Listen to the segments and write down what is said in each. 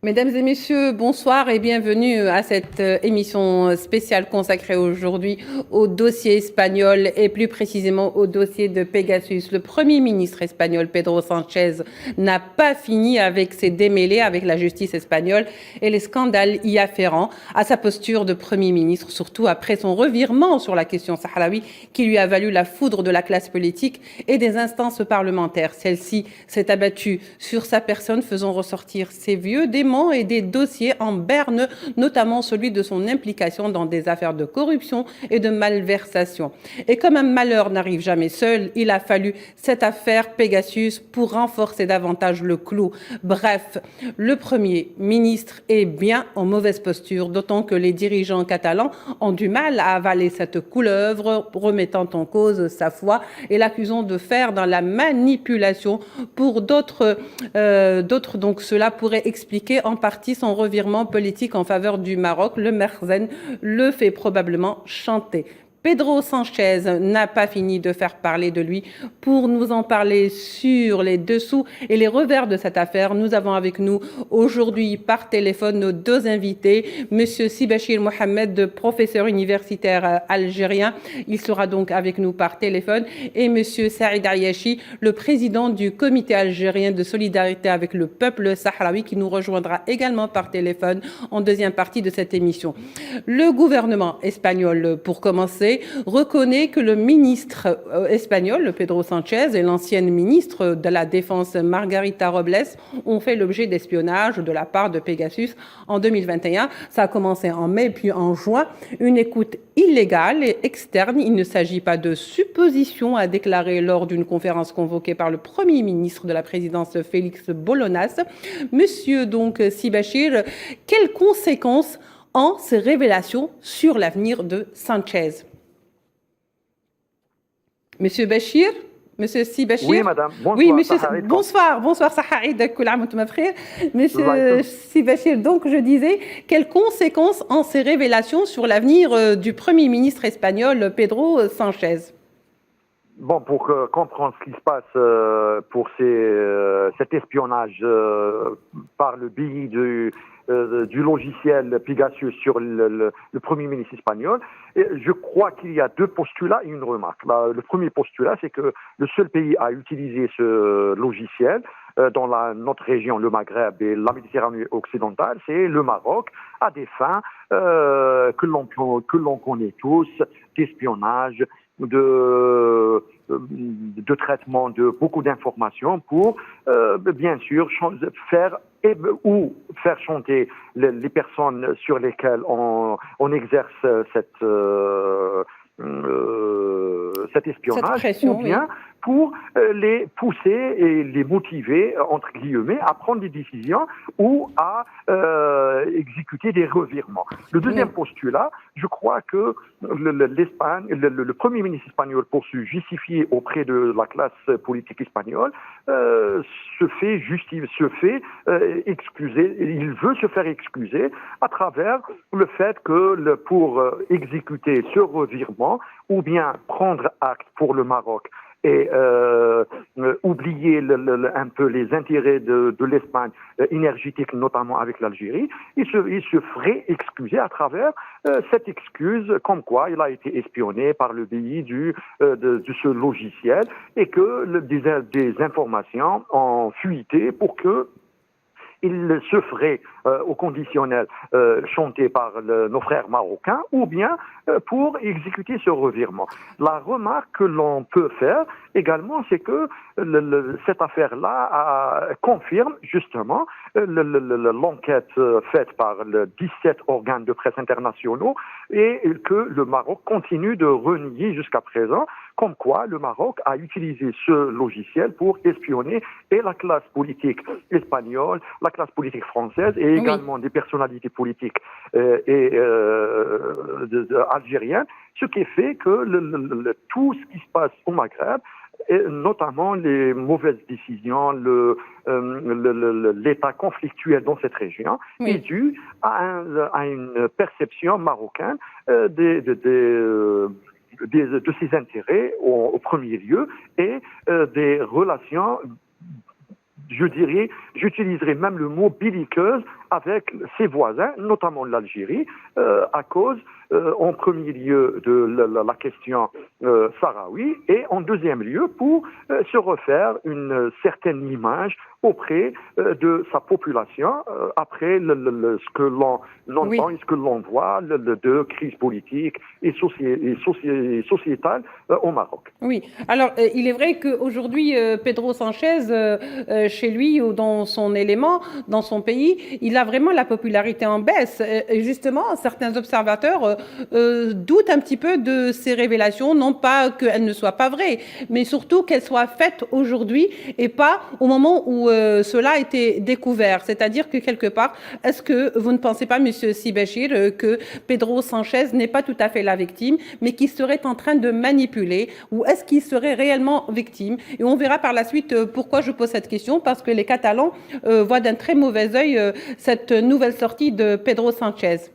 Mesdames et messieurs, bonsoir et bienvenue à cette émission spéciale consacrée aujourd'hui au dossier espagnol et plus précisément au dossier de Pegasus. Le Premier ministre espagnol, Pedro Sánchez, n'a pas fini avec ses démêlés avec la justice espagnole et les scandales y afférents à sa posture de Premier ministre, surtout après son revirement sur la question sahraoui qui lui a valu la foudre de la classe politique et des instances parlementaires. Celle-ci s'est abattue sur sa personne, faisant ressortir ses vieux démons et des dossiers en berne, notamment celui de son implication dans des affaires de corruption et de malversation. Et comme un malheur n'arrive jamais seul, il a fallu cette affaire Pegasus pour renforcer davantage le clou. Bref, le Premier ministre est bien en mauvaise posture, d'autant que les dirigeants catalans ont du mal à avaler cette couleuvre, remettant en cause sa foi et l'accusant de faire dans la manipulation. Pour d'autres, donc cela pourrait expliquer en partie son revirement politique en faveur du Maroc. Le Merzen le fait probablement chanter. Pedro Sánchez n'a pas fini de faire parler de lui. Pour nous en parler sur les dessous et les revers de cette affaire, nous avons avec nous aujourd'hui par téléphone nos deux invités. Monsieur Sibachir Mohamed, professeur universitaire algérien, il sera donc avec nous par téléphone, et Monsieur Saïd Ayachi, le président du comité algérien de solidarité avec le peuple sahraoui, qui nous rejoindra également par téléphone en deuxième partie de cette émission. Le gouvernement espagnol, pour commencer, reconnaît que le ministre espagnol, Pedro Sánchez, et l'ancienne ministre de la Défense, Margarita Robles, ont fait l'objet d'espionnage de la part de Pegasus en 2021. Ça a commencé en mai puis en juin. Une écoute illégale et externe. Il ne s'agit pas de supposition, a déclaré lors d'une conférence convoquée par le Premier ministre de la présidence, Félix Bolaños. Monsieur donc Sibachir, quelles conséquences ont ces révélations sur l'avenir de Sánchez? Monsieur Bachir, Monsieur Sibachir. Oui, madame. Bonsoir. Oui, monsieur. Bonsoir, Sahaïd. Monsieur Sibachir, donc je disais, quelles conséquences ont ces révélations sur l'avenir du Premier ministre espagnol, Pedro Sánchez? Bon, pour comprendre ce qui se passe pour cet espionnage par le biais du logiciel Pegasus sur le Premier ministre espagnol, je crois qu'il y a deux postulats et une remarque. Le premier postulat, c'est que le seul pays à utiliser ce logiciel dans notre région, le Maghreb et la Méditerranée occidentale, c'est le Maroc, à des fins que l'on connaît tous, d'espionnage, de traitement de beaucoup d'informations pour, bien sûr, faire chanter les personnes sur lesquelles on exerce cet espionnage, pression, ou bien pour les pousser et les motiver, entre guillemets, à prendre des décisions ou à exécuter des revirements. Le deuxième postulat, je crois que le Premier ministre espagnol, pour se justifier auprès de la classe politique espagnole, se fait excuser, il veut se faire excuser à travers le fait que pour exécuter ce revirement, ou bien prendre acte pour le Maroc et oublier un peu les intérêts de l'Espagne énergétique, notamment avec l'Algérie, il se ferait excuser à travers cette excuse comme quoi il a été espionné par le biais de ce logiciel et que des informations ont fuité pour que il se ferait au conditionnel chanté par nos frères marocains, ou bien pour exécuter ce revirement. La remarque que l'on peut faire également, c'est que cette affaire-là confirme justement l'enquête faite par 17 organes de presse internationaux, et que le Maroc continue de renier jusqu'à présent, comme quoi le Maroc a utilisé ce logiciel pour espionner et la classe politique espagnole, la classe politique française et également des personnalités politiques algériennes, ce qui fait que tout ce qui se passe au Maghreb, et notamment les mauvaises décisions, l'état conflictuel dans cette région, est dû à une perception marocaine de ses intérêts au premier lieu et des relations j'utiliserai même le mot belliqueuse avec ses voisins, notamment l'Algérie, à cause, en premier lieu, de la question sahraoui, et en deuxième lieu, pour se refaire une certaine image auprès de sa population, après ce que l'on entend et ce que l'on voit de crise politique et sociétale au Maroc. Oui, alors il est vrai qu'aujourd'hui, Pedro Sanchez, chez lui ou dans son élément, dans son pays, il a vraiment la popularité en baisse. Et justement, certains observateurs doutent un petit peu de ces révélations, non pas qu'elles ne soient pas vraies, mais surtout qu'elles soient faites aujourd'hui et pas au moment où cela a été découvert. C'est-à-dire que quelque part, est-ce que vous ne pensez pas, Monsieur Sibachir, que Pedro Sanchez n'est pas tout à fait la victime, mais qu'il serait en train de manipuler, ou est-ce qu'il serait réellement victime? Et on verra par la suite pourquoi je pose cette question, parce que les Catalans voient d'un très mauvais œil cette nouvelle sortie de Pedro Sanchez.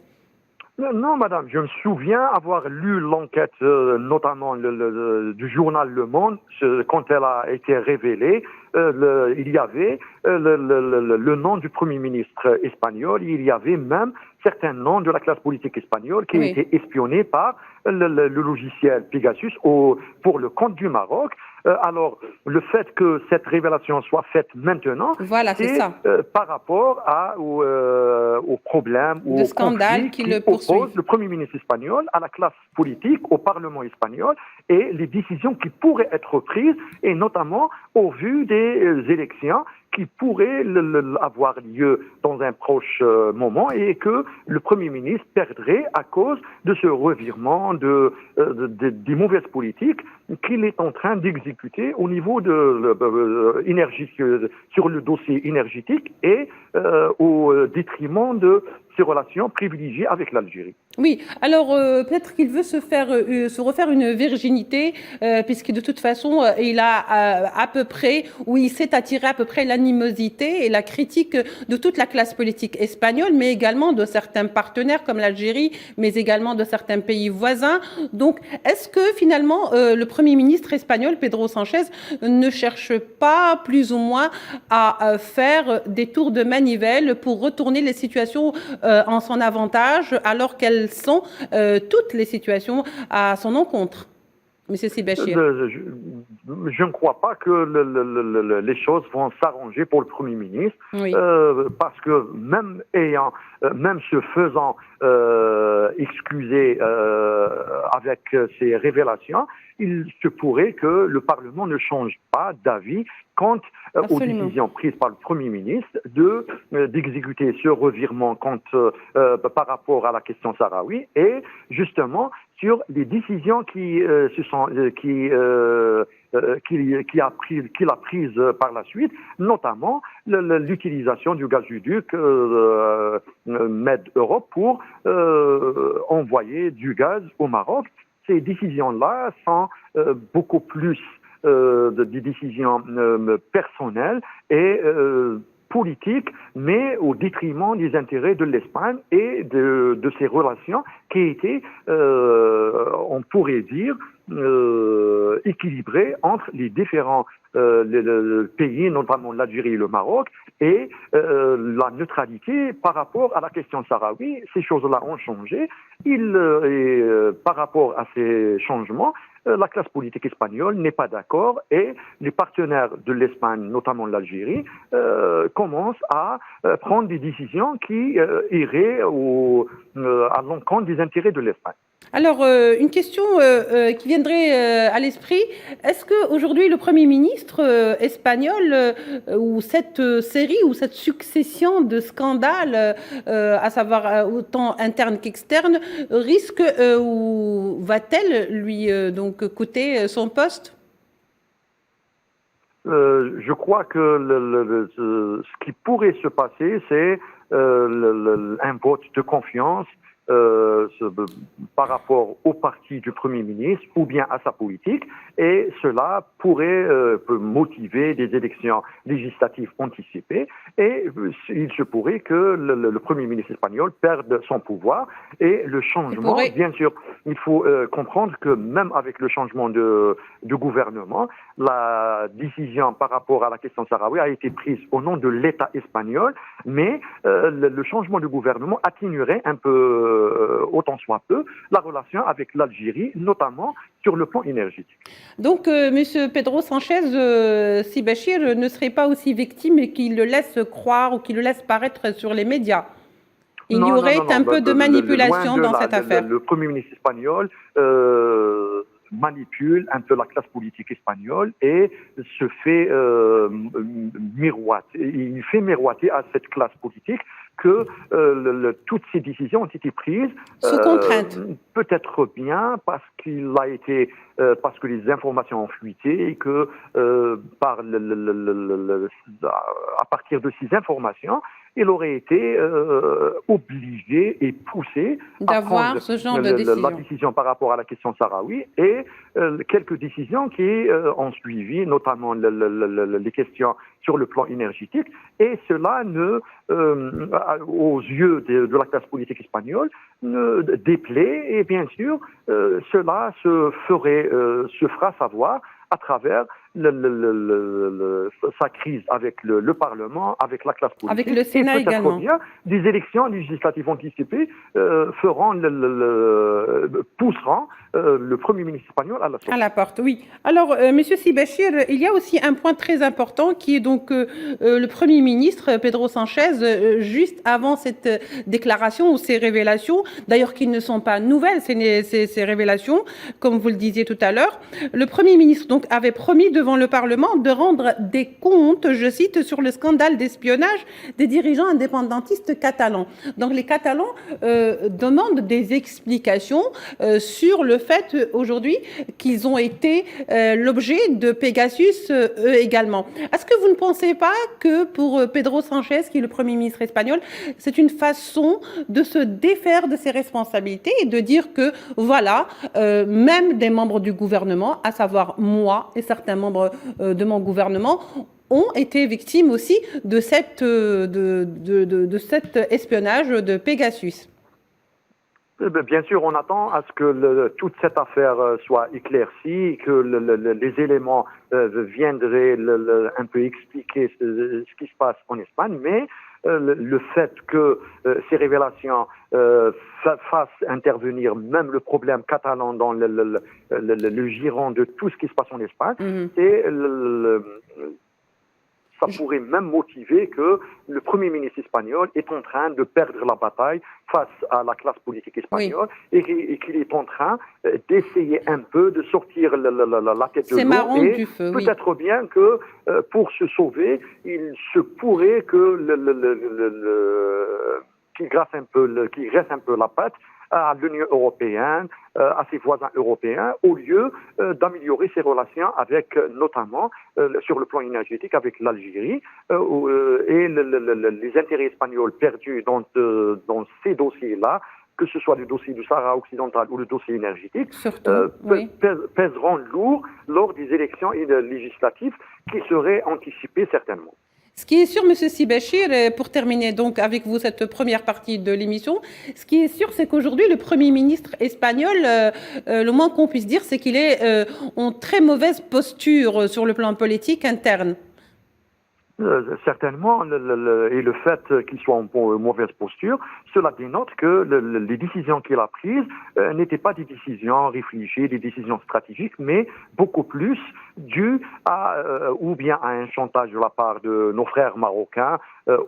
Non, madame, je me souviens avoir lu l'enquête, notamment du journal Le Monde, quand elle a été révélée. Il y avait le nom du Premier ministre espagnol, il y avait même certains noms de la classe politique espagnole qui étaient espionnés par le logiciel Pegasus pour le compte du Maroc. Alors, le fait que cette révélation soit faite maintenant, voilà, c'est ça. Par rapport au problème, au scandale qui oppose le Premier ministre espagnol à la classe politique, au Parlement espagnol, et les décisions qui pourraient être prises, et notamment au vu des élections qui pourraient avoir lieu dans un proche moment, et que le Premier ministre perdrait à cause de ce revirement des mauvaises politiques qu'il est en train d'exécuter au niveau sur le dossier énergétique et au détriment de ses relations privilégiées avec l'Algérie. Oui, alors peut-être qu'il veut se refaire une virginité, puisque de toute façon, il a à peu près, ou il s'est attiré à peu près l'animosité et la critique de toute la classe politique espagnole, mais également de certains partenaires comme l'Algérie, mais également de certains pays voisins. Donc, est-ce que finalement, le Premier ministre espagnol, Pedro Sanchez, ne cherche pas plus ou moins à faire des tours de manivelle pour retourner les situations en son avantage, alors qu'elles sont toutes les situations à son encontre? Monsieur Sibachir. Je ne crois pas que les choses vont s'arranger pour le Premier ministre, oui. Parce que même se faisant excuser avec ces révélations, il se pourrait que le Parlement ne change pas d'avis quant aux décisions prises par le Premier ministre d'exécuter ce revirement par rapport à la question sahraoui, et justement sur les décisions qu'il a prises par la suite, notamment l'utilisation du gazoduc Med Europe pour envoyer du gaz au Maroc. Ces décisions-là sont beaucoup plus des décisions personnelles et politiques, mais au détriment des intérêts de l'Espagne et de ses relations qui étaient, on pourrait dire, équilibrées entre les différents pays, notamment l'Algérie et le Maroc, et la neutralité par rapport à la question sahraoui. Ces choses-là ont changé. Par rapport à ces changements, la classe politique espagnole n'est pas d'accord, et les partenaires de l'Espagne, notamment l'Algérie, commencent à prendre des décisions qui iraient à l'encontre des intérêts de l'Espagne. Alors, une question qui viendrait à l'esprit, est-ce qu'aujourd'hui le Premier ministre espagnol, ou cette série ou cette succession de scandales, à savoir autant internes qu'externes, risque ou va-t-elle lui donc coûter son poste? Je crois que ce qui pourrait se passer, c'est un vote de confiance par rapport au parti du Premier ministre ou bien à sa politique, et cela pourrait motiver des élections législatives anticipées, et il se pourrait que le Premier ministre espagnol perde son pouvoir, et le changement, bien sûr, il faut comprendre que même avec le changement de gouvernement, la décision par rapport à la question sahraoui a été prise au nom de l'État espagnol, mais le changement de gouvernement atténuerait un peu, autant soit peu, la relation avec l'Algérie, notamment sur le plan énergétique. Donc, M. Pedro Sánchez Sy Béchir ne serait pas aussi victime qu'il le laisse croire ou qu'il le laisse paraître sur les médias. Il y aurait un peu de manipulation dans cette affaire. Le Premier ministre espagnol manipule un peu la classe politique espagnole et se fait miroiter. Il fait miroiter à cette classe politique que toutes ces décisions ont été prises sous contrainte. Peut-être bien parce parce que les informations ont fuité et que à partir de ces informations, il aurait été obligé et poussé d'avoir ce genre de décision. La décision par rapport à la question sahraoui et quelques décisions qui ont suivi, notamment les questions sur le plan énergétique. Et cela aux yeux de la classe politique espagnole, ne déplaît. Et bien sûr, cela se fera savoir à travers sa crise avec le Parlement, avec la classe politique. Avec le Sénat également. Bien, des élections législatives anticipées pousseront le Premier ministre espagnol à la sortie. À la porte, oui. Alors, Monsieur Sy Béchir, il y a aussi un point très important qui est donc le Premier ministre Pedro Sánchez, juste avant cette déclaration ou ces révélations, d'ailleurs qui ne sont pas nouvelles, ces révélations, comme vous le disiez tout à l'heure, le Premier ministre donc avait promis devant le Parlement de rendre des comptes, je cite, sur le scandale d'espionnage des dirigeants indépendantistes catalans. Donc les Catalans demandent des explications sur le fait aujourd'hui qu'ils ont été l'objet de Pegasus eux également. Est-ce que vous ne pensez pas que pour Pedro Sánchez, qui est le Premier ministre espagnol, c'est une façon de se défaire de ses responsabilités et de dire que voilà, même des membres du gouvernement, à savoir moi et certains membres de mon gouvernement, ont été victimes aussi de cet espionnage de Pegasus? Bien sûr, on attend à ce que toute cette affaire soit éclaircie, que les éléments viendraient un peu expliquer ce qui se passe en Espagne, mais le fait que ces révélations fassent intervenir même le problème catalan dans le giron de tout ce qui se passe en Espagne, et ça pourrait même motiver que le Premier ministre espagnol est en train de perdre la bataille face à la classe politique espagnole, et qu'il est en train d'essayer un peu de sortir la tête de l'eau. Et peut-être bien que pour se sauver, il se pourrait qu'il reste un peu la patte à l'Union européenne, à ses voisins européens, au lieu d'améliorer ses relations avec, notamment sur le plan énergétique, avec l'Algérie, et les intérêts espagnols perdus dans ces dossiers-là, que ce soit le dossier du Sahara occidental ou le dossier énergétique, pèseront lourd lors des élections législatives qui seraient anticipées certainement. Ce qui est sûr, M. Sy Béchir, pour terminer donc avec vous cette première partie de l'émission, ce qui est sûr, c'est qu'aujourd'hui, le Premier ministre espagnol, le moins qu'on puisse dire, c'est qu'il est en très mauvaise posture sur le plan politique interne. Certainement, et le fait qu'il soit en mauvaise posture, cela dénote que les décisions qu'il a prises n'étaient pas des décisions réfléchies, des décisions stratégiques, mais beaucoup plus dues ou bien à un chantage de la part de nos frères marocains,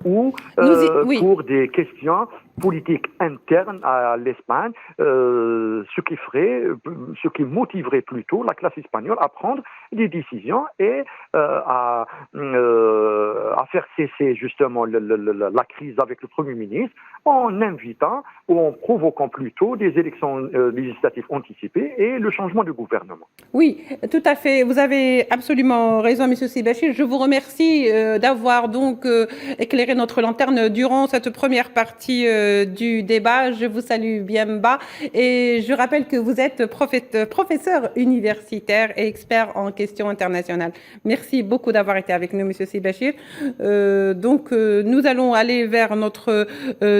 pour des questions politiques internes à l'Espagne, ce qui motiverait plutôt la classe espagnole à prendre des décisions et à faire cesser justement la crise avec le Premier ministre en invitant ou en provoquant plutôt des élections législatives anticipées et le changement de gouvernement. Oui, tout à fait. Vous avez avez absolument raison, Monsieur Sibachir. Je vous remercie d'avoir donc éclairé notre lanterne durant cette première partie du débat. Je vous salue bien bas et je rappelle que vous êtes professeur universitaire et expert en questions internationales. Merci beaucoup d'avoir été avec nous, Monsieur Sibachir. Nous allons aller vers notre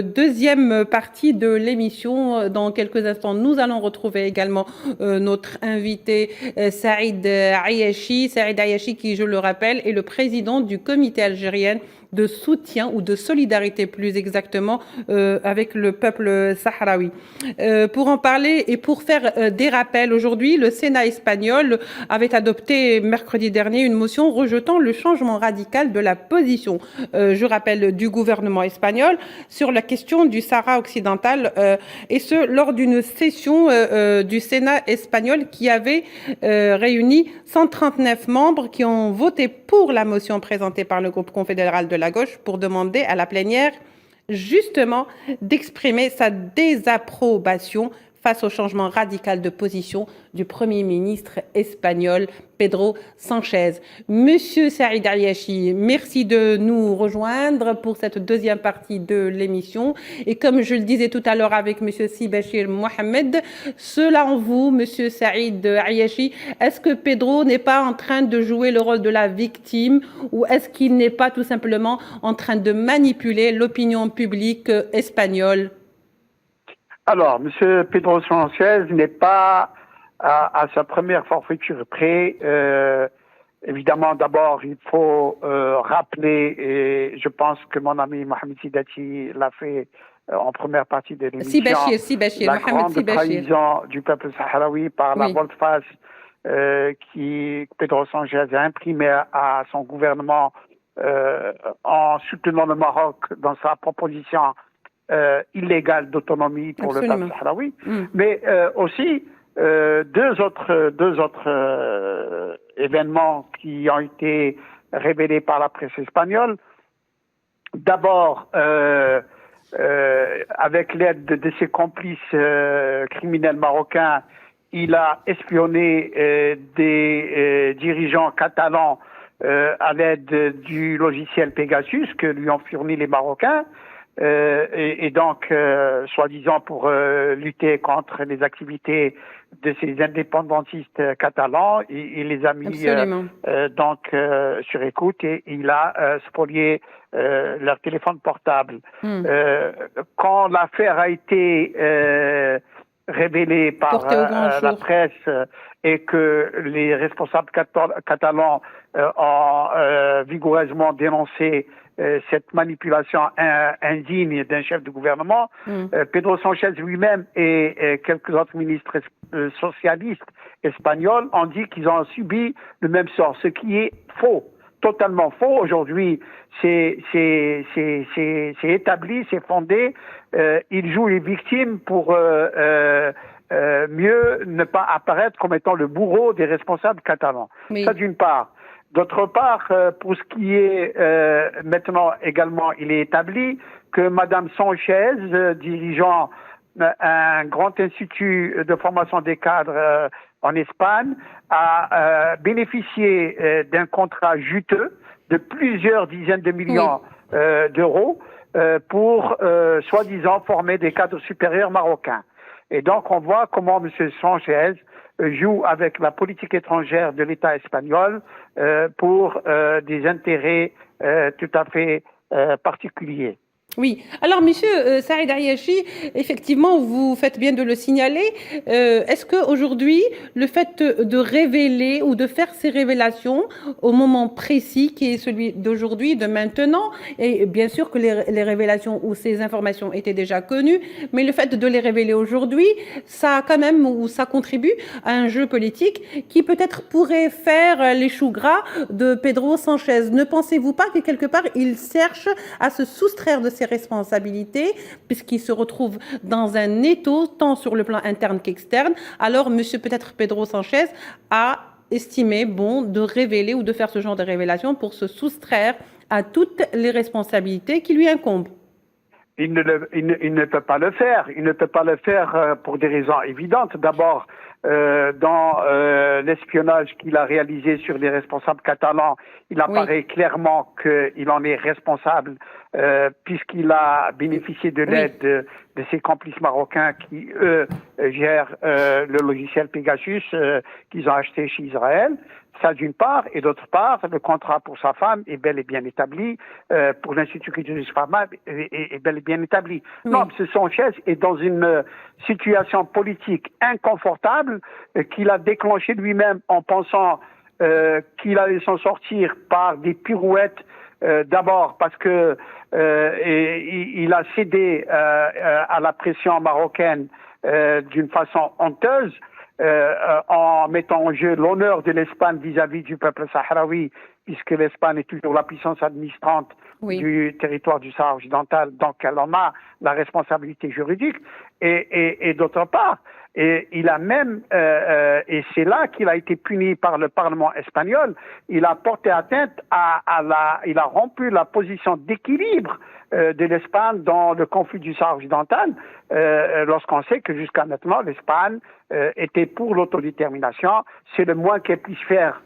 deuxième partie de l'émission. Dans quelques instants, nous allons retrouver également notre invité Saïd Ayachi. Saïd Ayachi, qui, je le rappelle, est le président du comité algérien de soutien ou de solidarité plus exactement avec le peuple sahraoui. Pour en parler et pour faire des rappels, aujourd'hui, le Sénat espagnol avait adopté mercredi dernier une motion rejetant le changement radical de la position, je rappelle, du gouvernement espagnol sur la question du Sahara occidental, et ce, lors d'une session du Sénat espagnol qui avait réuni 139 membres qui ont voté pour la motion présentée par le groupe confédéral de la gauche pour demander à la plénière justement d'exprimer sa désapprobation face au changement radical de position du Premier ministre espagnol Pedro Sánchez. Monsieur Saïd Ayachi, merci de nous rejoindre pour cette deuxième partie de l'émission. Et comme je le disais tout à l'heure avec Monsieur Sibachir Mohamed, cela en vous, Monsieur Saïd Ayachi, est-ce que Pedro n'est pas en train de jouer le rôle de la victime ou est-ce qu'il n'est pas tout simplement en train de manipuler l'opinion publique espagnole? Alors, M. Pedro Sánchez n'est pas à sa première forfaiture près. Évidemment, d'abord, il faut rappeler, et je pense que mon ami Mohamed Sidati l'a fait en première partie de l'émission, la grande trahison du peuple sahraoui par la volte-face qui Pedro Sánchez a imprimée à son gouvernement en soutenant le Maroc dans sa proposition illégale d'autonomie pour le peuple sahraoui, mais aussi deux autres événements qui ont été révélés par la presse espagnole. D'abord, avec l'aide de ses complices criminels marocains, il a espionné des dirigeants catalans à l'aide du logiciel Pegasus que lui ont fourni les Marocains. Et donc, soi-disant pour lutter contre les activités de ces indépendantistes catalans, il les a mis sur écoute et il a spolié leur téléphone portable. Quand l'affaire a été révélée par la presse et que les responsables catalans ont vigoureusement dénoncé cette manipulation indigne d'un chef de gouvernement, Pedro Sánchez lui-même et quelques autres ministres socialistes espagnols ont dit qu'ils ont subi le même sort, ce qui est faux, totalement faux. Aujourd'hui, c'est établi, c'est fondé. Ils jouent les victimes pour mieux ne pas apparaître comme étant le bourreau des responsables catalans. Ça d'une part. D'autre part, pour ce qui est maintenant également, il est établi que Madame Sánchez, dirigeant un grand institut de formation des cadres en Espagne, a bénéficié d'un contrat juteux de plusieurs dizaines de millions d'euros pour, soi-disant, former des cadres supérieurs marocains. Et donc, on voit comment M. Sánchez joue avec la politique étrangère de l'État espagnol pour des intérêts tout à fait particuliers. Oui. Alors, Monsieur Saïd Ayachi, effectivement, vous faites bien de le signaler. Est-ce qu'aujourd'hui, le fait de révéler ou de faire ces révélations au moment précis qui est celui d'aujourd'hui, de maintenant, et bien sûr que les révélations ou ces informations étaient déjà connues, mais le fait de les révéler aujourd'hui, ça quand même, ou ça contribue à un jeu politique qui peut-être pourrait faire les choux gras de Pedro Sánchez. Ne pensez-vous pas que quelque part, il cherche à se soustraire de ses responsabilités, puisqu'il se retrouve dans un étau, tant sur le plan interne qu'externe? Alors, monsieur peut-être Pedro Sánchez a estimé bon de révéler ou de faire ce genre de révélation pour se soustraire à toutes les responsabilités qui lui incombent. Il ne peut pas le faire. Il ne peut pas le faire pour des raisons évidentes. D'abord, dans l'espionnage qu'il a réalisé sur les responsables catalans, il apparaît clairement qu'il en est responsable puisqu'il a bénéficié de l'aide de ses complices marocains qui, eux, gèrent le logiciel Pegasus qu'ils ont acheté chez Israël. Ça d'une part, et d'autre part, le contrat pour sa femme est bel et bien établi, pour l'Institut culturel de sa femme est bel et bien établi. Oui. Non, M. Sanchez est dans une situation politique inconfortable qu'il a déclenchée lui-même en pensant qu'il allait s'en sortir par des pirouettes. D'abord parce que il a cédé à la pression marocaine d'une façon honteuse. En mettant en jeu l'honneur de l'Espagne vis-à-vis du peuple sahraoui, puisque l'Espagne est toujours la puissance administrante du territoire du Sahara occidental, donc elle en a la responsabilité juridique, et d'autre part, il a même, et c'est là qu'il a été puni par le Parlement espagnol, il a porté atteinte il a rompu la position d'équilibre de l'Espagne dans le conflit du Sahara occidental, lorsqu'on sait que jusqu'à maintenant, l'Espagne était pour l'autodétermination. C'est le moins qu'elle puisse faire,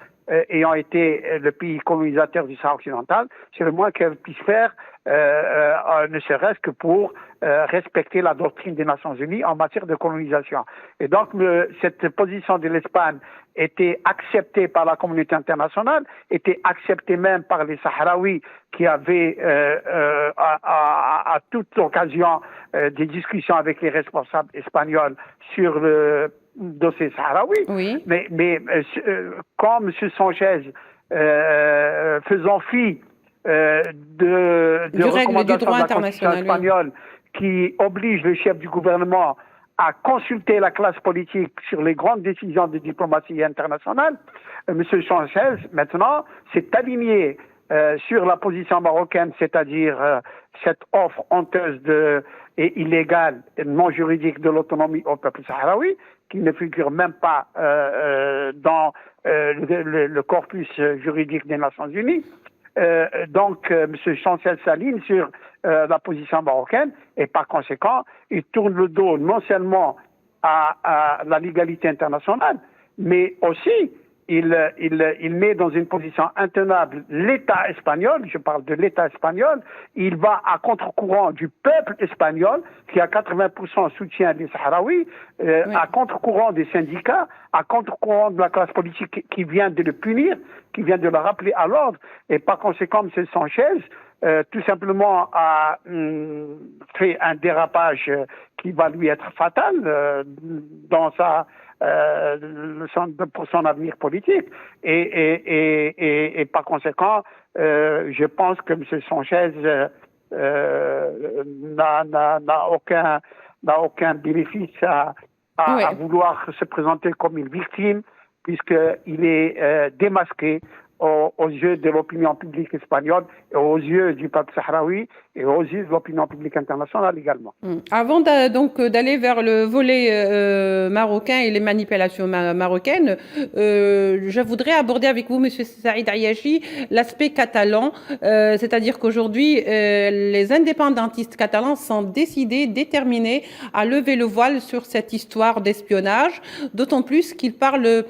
ayant été le pays colonisateur du Sahara occidental, c'est le moins qu'elle puisse faire, ne serait-ce que pour respecter la doctrine des Nations Unies en matière de colonisation. Et donc, cette position de l'Espagne était acceptée par la communauté internationale, était acceptée même par les Sahraouis qui avaient à toute occasion des discussions avec les responsables espagnols sur le dossier sahraoui. Oui. Mais quand M. Sanchez, faisant fi de recommandations de la Constitution espagnole qui oblige le chef du gouvernement à consulter la classe politique sur les grandes décisions de diplomatie internationale, M. Sanchez, maintenant, s'est aligné sur la position marocaine, c'est-à-dire cette offre honteuse et illégale, et non juridique de l'autonomie au peuple sahraoui, qui ne figure même pas dans le corpus juridique des Nations Unies. Donc, M. Chancel s'aligne sur la position marocaine et par conséquent, il tourne le dos non seulement à la légalité internationale, mais aussi il met dans une position intenable l'État espagnol, je parle de l'État espagnol, il va à contre-courant du peuple espagnol qui à 80% soutient les Sahraouis, à contre-courant des syndicats, à contre-courant de la classe politique qui vient de le punir, qui vient de le rappeler à l'ordre, et par conséquent, M. Sanchez, tout simplement a fait un dérapage qui va lui être fatal dans pour son avenir politique et par conséquent je pense que M. Sanchez n'a aucun bénéfice à vouloir se présenter comme une victime puisqu'il est démasqué aux yeux de l'opinion publique espagnole, et aux yeux du peuple sahraoui et aux yeux de l'opinion publique internationale également. Avant donc d'aller vers le volet marocain et les manipulations marocaines, je voudrais aborder avec vous, Monsieur Saïd Ayachi, l'aspect catalan, c'est-à-dire qu'aujourd'hui, les indépendantistes catalans sont déterminés à lever le voile sur cette histoire d'espionnage, d'autant plus qu'ils parlent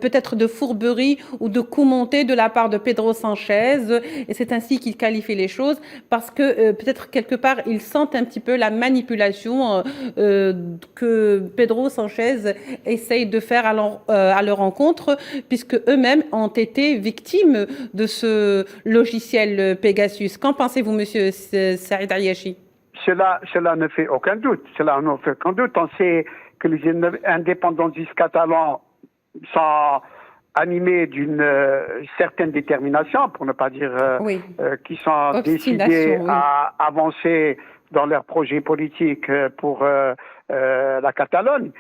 peut-être de fourberie ou de coup monté de la part de Pedro Sanchez, et c'est ainsi qu'il qualifie les choses, parce que peut-être quelque part ils sentent un petit peu la manipulation que Pedro Sanchez essaye de faire à leur encontre, puisque eux-mêmes ont été victimes de ce logiciel Pegasus. Qu'en pensez-vous, Monsieur Saïd Ayachi? Cela ne fait aucun doute. On sait que les indépendantistes catalans sont animés d'une certaine détermination, pour ne pas dire qui sont décidés à avancer dans leurs projets politiques pour la Catalogne.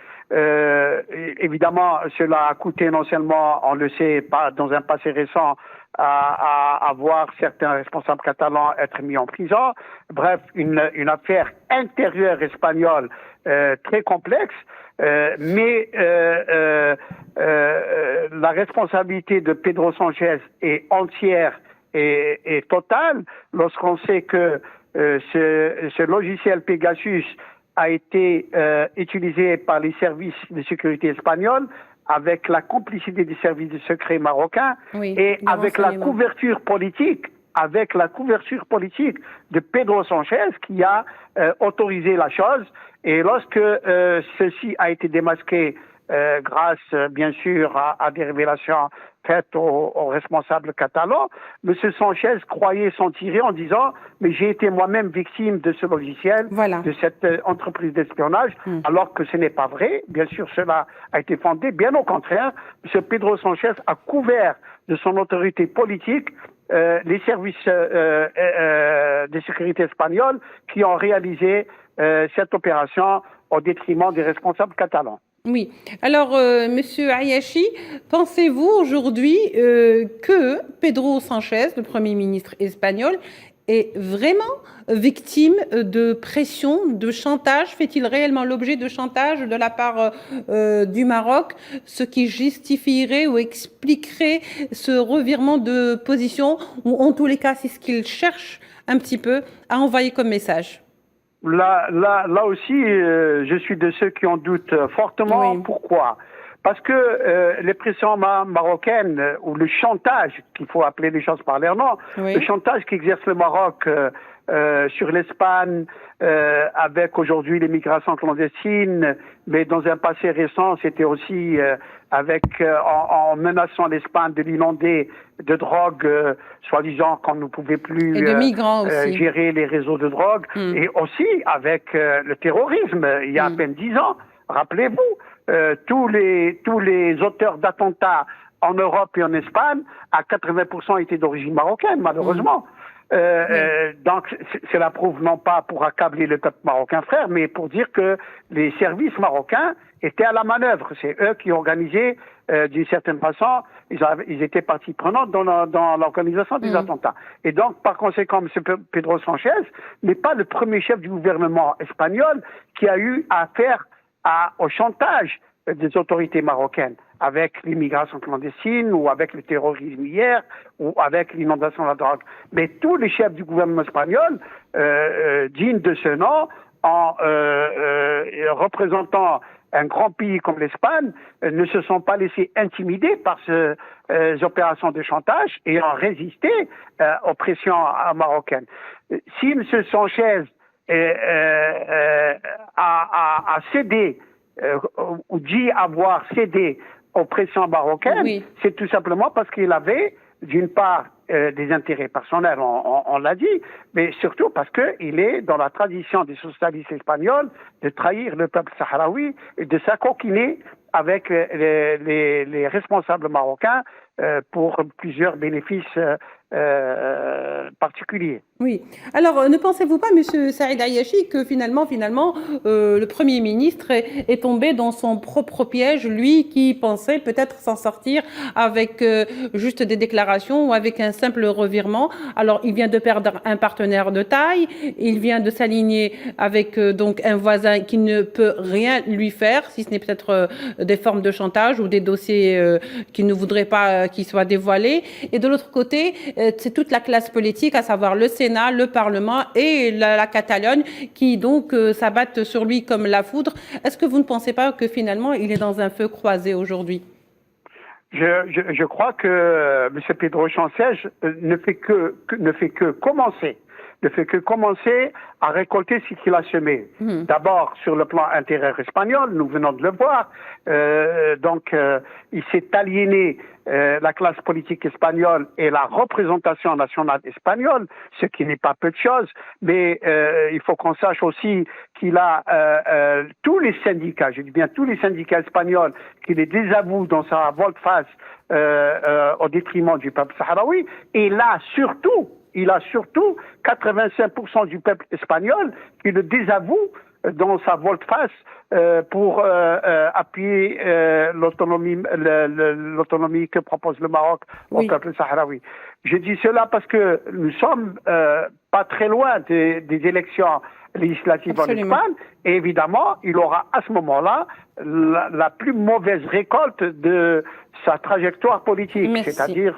Évidemment, cela a coûté non seulement, on le sait, pas dans un passé récent, à voir certains responsables catalans être mis en prison. Bref, une affaire intérieure espagnole très complexe. Mais la responsabilité de Pedro Sanchez est entière et totale lorsqu'on sait que ce logiciel Pegasus a été utilisé par les services de sécurité espagnols avec la complicité des services de secret marocains et avec la couverture politique de Pedro Sanchez qui a autorisé la chose. Et lorsque ceci a été démasqué grâce, bien sûr, à des révélations faites aux responsables catalans, M. Sanchez croyait s'en tirer en disant « mais j'ai été moi-même victime de ce logiciel, de cette entreprise d'espionnage alors que ce n'est pas vrai. Bien sûr, cela a été fondé. Bien au contraire, M. Pedro Sanchez a couvert de son autorité politique les services de sécurité espagnols qui ont réalisé cette opération au détriment des responsables catalans. Oui. Alors, Monsieur Ayashi, pensez-vous aujourd'hui que Pedro Sanchez, le Premier ministre espagnol, est vraiment victime de pression, de chantage? Fait-il réellement l'objet de chantage de la part du Maroc, ce qui justifierait ou expliquerait ce revirement de position, ou en tous les cas, c'est ce qu'il cherche un petit peu à envoyer comme message? Là aussi, je suis de ceux qui en doutent fortement. Oui. Pourquoi? Parce que les pressions marocaines, ou le chantage, qu'il faut appeler les choses par leur nom, le chantage qu'exerce le Maroc sur l'Espagne, avec aujourd'hui l'immigration clandestine, mais dans un passé récent, c'était aussi en menaçant l'Espagne de l'inonder de drogue, soi-disant qu'on ne pouvait plus gérer les réseaux de drogue, et aussi avec le terrorisme, il y a à peine 10 ans. Rappelez-vous, tous les auteurs d'attentats en Europe et en Espagne, à 80% étaient d'origine marocaine, malheureusement. Donc, cela prouve non pas pour accabler le peuple marocain frère, mais pour dire que les services marocains étaient à la manœuvre. C'est eux qui organisaient, d'une certaine façon, ils étaient partie prenante dans l'organisation des attentats. Et donc, par conséquent, M. Pedro Sanchez n'est pas le premier chef du gouvernement espagnol qui a eu affaire au chantage des autorités marocaines, avec l'immigration clandestine, ou avec le terrorisme hier, ou avec l'inondation de la drogue. Mais tous les chefs du gouvernement espagnol, dignes de ce nom, en représentant un grand pays comme l'Espagne, ne se sont pas laissés intimider par ces opérations de chantage et ont résisté aux pressions marocaines. Si M. Sanchez a cédé, ou dit avoir cédé aux pressions marocaines, c'est tout simplement parce qu'il avait, d'une part, des intérêts personnels, on l'a dit, mais surtout parce qu'il est dans la tradition des socialistes espagnols de trahir le peuple sahraoui et de s'acoquiner avec les responsables marocains pour plusieurs bénéfices particulier. Oui. Alors, ne pensez-vous pas, Monsieur Saïd Ayashi, que finalement, le Premier ministre est tombé dans son propre piège, lui qui pensait peut-être s'en sortir avec juste des déclarations ou avec un simple revirement. Alors, il vient de perdre un partenaire de taille, il vient de s'aligner avec donc un voisin qui ne peut rien lui faire, si ce n'est peut-être des formes de chantage ou des dossiers qu'il ne voudrait pas qu'ils soient dévoilés. Et de l'autre côté, c'est toute la classe politique, à savoir le Sénat, le Parlement et la Catalogne, qui donc s'abattent sur lui comme la foudre. Est-ce que vous ne pensez pas que finalement il est dans un feu croisé aujourd'hui? Je crois que M. Pedro Sanchez ne fait que commencer à récolter ce qu'il a semé. D'abord, sur le plan intérieur espagnol, nous venons de le voir. Il s'est aliéné la classe politique espagnole et la représentation nationale espagnole, ce qui n'est pas peu de choses. Mais il faut qu'on sache aussi qu'il a tous les syndicats, je dis bien tous les syndicats espagnols, qui les désavouent dans sa volte-face au détriment du peuple sahraoui. Et là, il a surtout 85% du peuple espagnol qui le désavoue dans sa volte-face pour appuyer l'autonomie que propose le Maroc au peuple sahraoui. Je dis cela parce que nous sommes pas très loin des élections législatives en Espagne, et évidemment, il aura à ce moment-là la plus mauvaise récolte de sa trajectoire politique, c'est-à-dire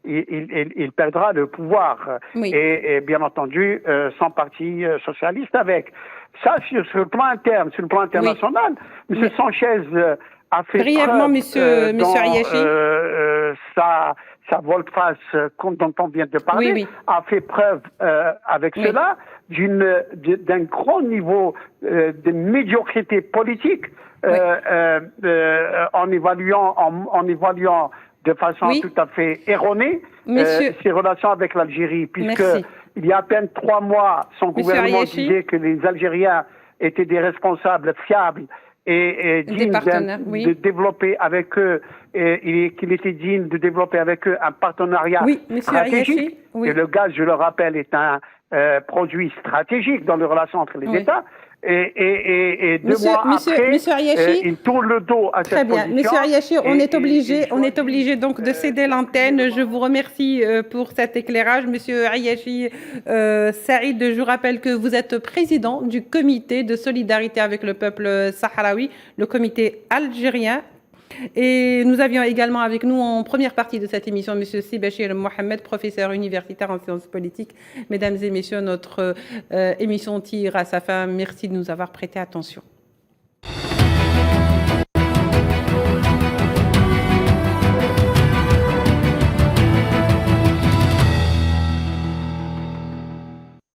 il perdra le pouvoir et bien entendu son parti socialiste avec. Ça, sur le plan interne, sur le plan international, M. Sanchez a fait brièvement, preuve Monsieur Ayachi. Sa volte-face dont on vient de parler a fait preuve avec cela d'un grand niveau de médiocrité politique en évaluant de façon tout à fait erronée ses relations avec l'Algérie, puisque il y a à peine 3 mois, son gouvernement disait que les Algériens étaient des responsables fiables et digne de développer avec eux, et qu'il était digne de développer avec eux un partenariat stratégique. Et le gaz, je le rappelle, est un produit stratégique dans les relations entre les États. Et 2 mois après, il tourne le dos à cette position. Monsieur Ayachi, on est obligé donc de céder l'antenne. Je vous remercie pour cet éclairage. Monsieur Ayachi Saïd, je vous rappelle que vous êtes président du comité de solidarité avec le peuple sahraoui, le comité algérien. Et nous avions également avec nous en première partie de cette émission M. Sibachir Mohamed, professeur universitaire en sciences politiques. Mesdames et messieurs, notre émission tire à sa fin. Merci de nous avoir prêté attention.